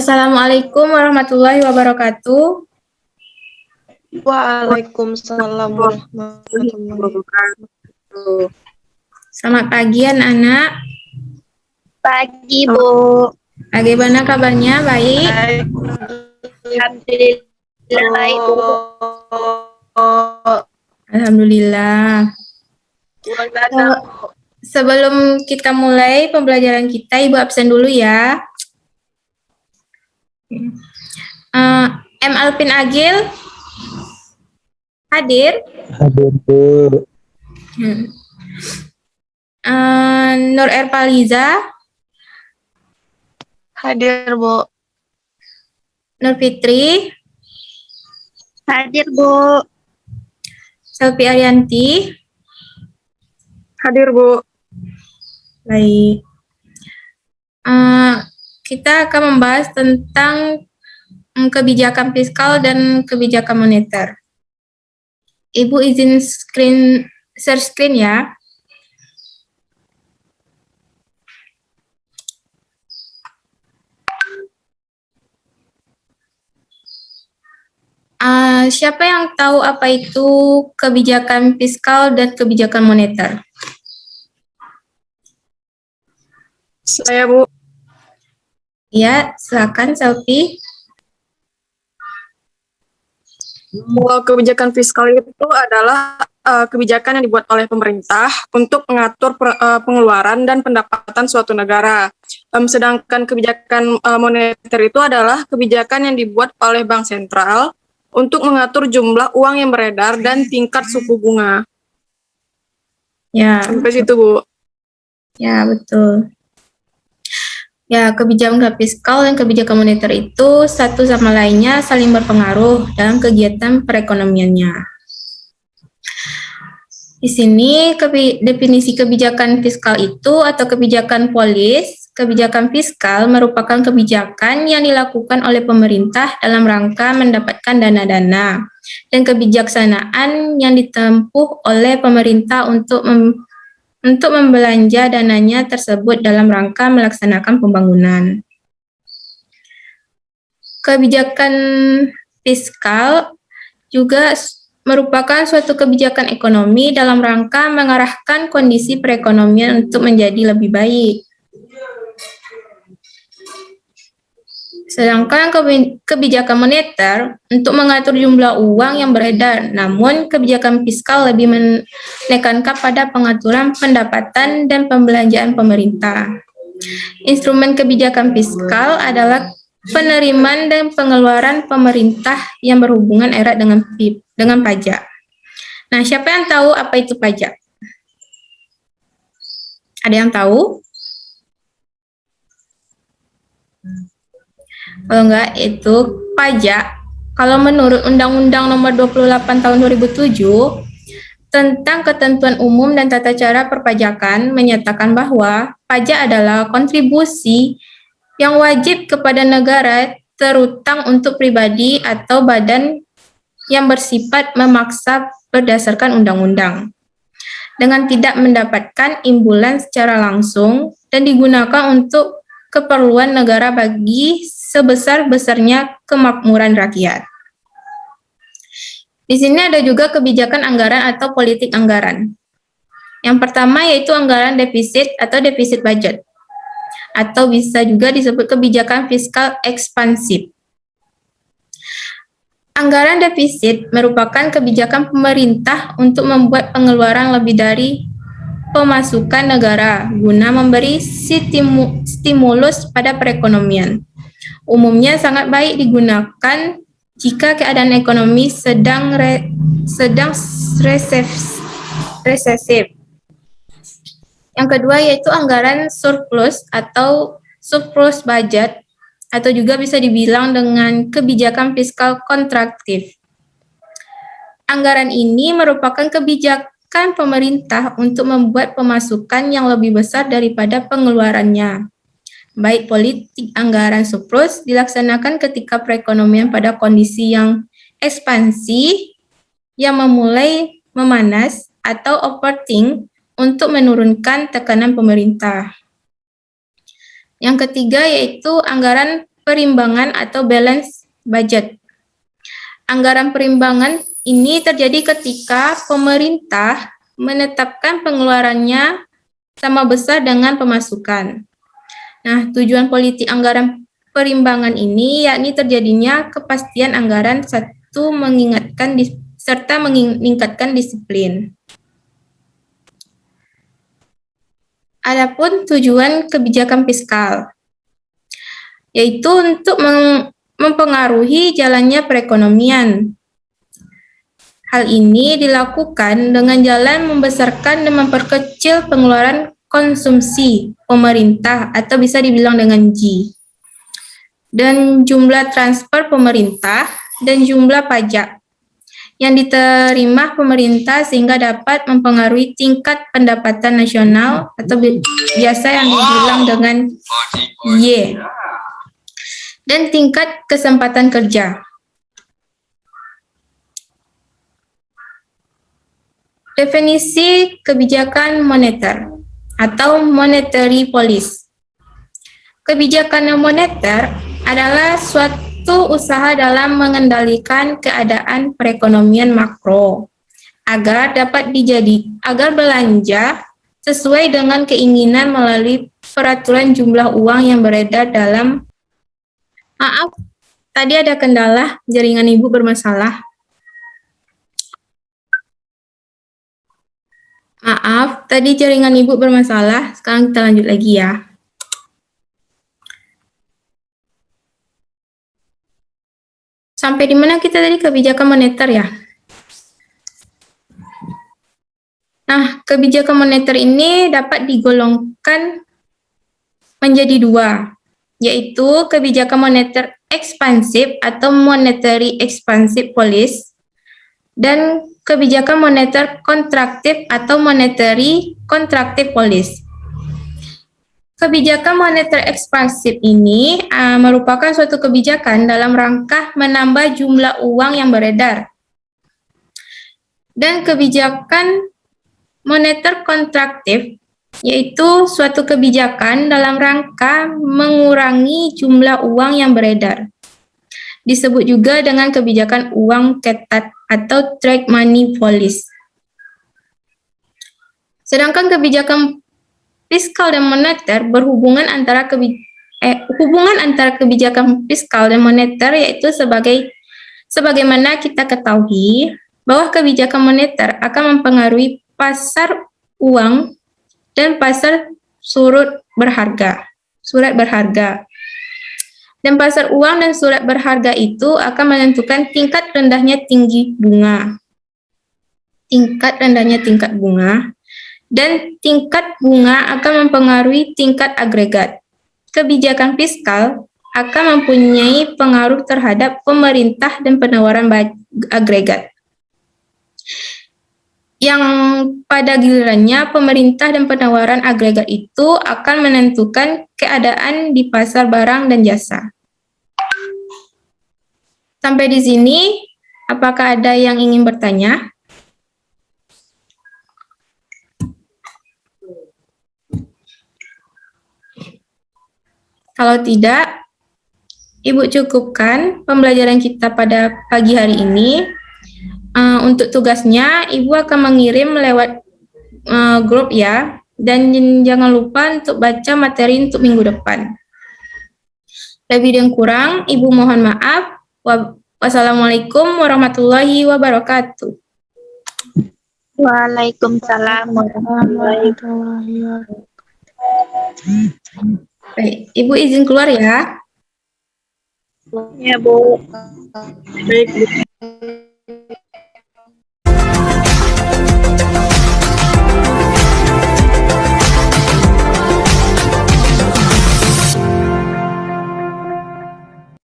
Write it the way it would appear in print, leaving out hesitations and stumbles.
Assalamualaikum warahmatullahi wabarakatuh. Waalaikumsalam warahmatullahi wabarakatuh. Selamat pagi anak-anak. Pagi, Bu. Bagaimana kabarnya? Baik? Alhamdulillah baik, Bu. Alhamdulillah. Sebelum kita mulai pembelajaran kita, Ibu absen dulu ya. M. Alvin Agil hadir? Hadir, Bu. Nur Erpaliza Hadir, Bu. Nur Fitri, Hadir, Bu. Selvi Arianti, Hadir, Bu. baik. Kita akan membahas tentang kebijakan fiskal dan kebijakan moneter. Ibu izin share screen ya. Siapa yang tahu apa itu kebijakan fiskal dan kebijakan moneter? Saya, Bu. Ya, silakan Selvi. Kebijakan fiskal itu adalah kebijakan yang dibuat oleh pemerintah untuk mengatur pengeluaran dan pendapatan suatu negara. Sedangkan kebijakan moneter itu adalah kebijakan yang dibuat oleh Bank Sentral untuk mengatur jumlah uang yang beredar dan tingkat suku bunga. Ya, Sampai situ, Bu. ya betul. Ya, kebijakan fiskal dan kebijakan moneter itu satu sama lainnya saling berpengaruh dalam kegiatan perekonomiannya. Di sini definisi kebijakan fiskal itu atau kebijakan polis, kebijakan fiskal merupakan kebijakan yang dilakukan oleh pemerintah dalam rangka mendapatkan dana-dana dan kebijaksanaan yang ditempuh oleh pemerintah untuk membelanja dananya tersebut dalam rangka melaksanakan pembangunan. Kebijakan fiskal juga merupakan suatu kebijakan ekonomi dalam rangka mengarahkan kondisi perekonomian untuk menjadi lebih baik. Sedangkan kebijakan moneter untuk mengatur jumlah uang yang beredar, namun kebijakan fiskal lebih menekankan pada pengaturan pendapatan dan pembelanjaan pemerintah. Instrumen kebijakan fiskal adalah penerimaan dan pengeluaran pemerintah yang berhubungan erat dengan pajak. Nah, siapa yang tahu apa itu pajak? Ada yang tahu? Kalau enggak, itu pajak. Kalau menurut Undang-Undang Nomor 28 Tahun 2007 tentang Ketentuan Umum dan Tata Cara Perpajakan menyatakan bahwa pajak adalah kontribusi yang wajib kepada negara terutang untuk pribadi atau badan yang bersifat memaksa berdasarkan undang-undang dengan tidak mendapatkan imbulan secara langsung dan digunakan untuk keperluan negara bagi sebesar-besarnya kemakmuran rakyat. Di sini ada juga kebijakan anggaran atau politik anggaran. Yang pertama yaitu anggaran defisit atau defisit budget, atau bisa juga disebut kebijakan fiskal ekspansif. Anggaran defisit merupakan kebijakan pemerintah untuk membuat pengeluaran lebih dari pemasukan negara guna memberi stimulus pada perekonomian. Umumnya sangat baik digunakan jika keadaan ekonomi sedang resesif. Yang kedua yaitu anggaran surplus atau surplus budget, atau juga bisa dibilang dengan kebijakan fiskal kontraktif. Anggaran ini merupakan kebijakan pemerintah untuk membuat pemasukan yang lebih besar daripada pengeluarannya. Baik politik anggaran surplus dilaksanakan ketika perekonomian pada kondisi yang ekspansi yang memulai memanas atau operating untuk menurunkan tekanan pemerintah. Yang ketiga yaitu anggaran perimbangan atau balance budget. Anggaran perimbangan ini terjadi ketika pemerintah menetapkan pengeluarannya sama besar dengan pemasukan. Nah, tujuan politik anggaran perimbangan ini yakni terjadinya kepastian anggaran serta meningkatkan disiplin. Adapun tujuan kebijakan fiskal, yaitu untuk mempengaruhi jalannya perekonomian. Hal ini dilakukan dengan jalan membesarkan dan memperkecil pengeluaran konsumsi pemerintah atau bisa dibilang dengan G. Dan jumlah transfer pemerintah dan jumlah pajak yang diterima pemerintah sehingga dapat mempengaruhi tingkat pendapatan nasional atau biasa yang dibilang dengan Y. Dan tingkat kesempatan kerja. Definisi kebijakan moneter atau monetary policy. Kebijakan moneter adalah suatu usaha dalam mengendalikan keadaan perekonomian makro agar belanja sesuai dengan keinginan melalui peraturan jumlah uang yang beredar dalam. Maaf, tadi ada kendala, jaringan Ibu bermasalah. Maaf, tadi jaringan Ibu bermasalah. Sekarang kita lanjut lagi ya. Sampai di mana kita tadi kebijakan moneter ya? Nah, kebijakan moneter ini dapat digolongkan menjadi dua, yaitu kebijakan moneter ekspansif atau monetary expansive policy dan kebijakan moneter kontraktif atau monetary contractive policy. Kebijakan moneter ekspansif ini merupakan suatu kebijakan dalam rangka menambah jumlah uang yang beredar. Dan kebijakan moneter kontraktif yaitu suatu kebijakan dalam rangka mengurangi jumlah uang yang beredar. Disebut juga dengan kebijakan uang ketat atau trade money policy. Sedangkan kebijakan fiskal dan moneter berhubungan antara hubungan antara kebijakan fiskal dan moneter yaitu sebagaimana kita ketahui bahwa kebijakan moneter akan mempengaruhi pasar uang dan pasar surat berharga. Dan pasar uang dan surat berharga itu akan menentukan tingkat rendahnya tingkat bunga dan tingkat bunga akan mempengaruhi tingkat agregat. Kebijakan fiskal akan mempunyai pengaruh terhadap pemerintah dan penawaran agregat. Yang pada gilirannya pemerintah dan penawaran agregat itu akan menentukan keadaan di pasar barang dan jasa. Sampai di sini, apakah ada yang ingin bertanya? Kalau tidak, Ibu cukupkan pembelajaran kita pada pagi hari ini. Untuk tugasnya, Ibu akan mengirim lewat grup ya, dan jangan lupa untuk baca materi untuk minggu depan. Lebih dan kurang, Ibu mohon maaf. Wassalamualaikum warahmatullahi wabarakatuh. Waalaikumsalam warahmatullahi wabarakatuh. Baik, Ibu izin keluar ya. Ya, Bu. Baik, Bu.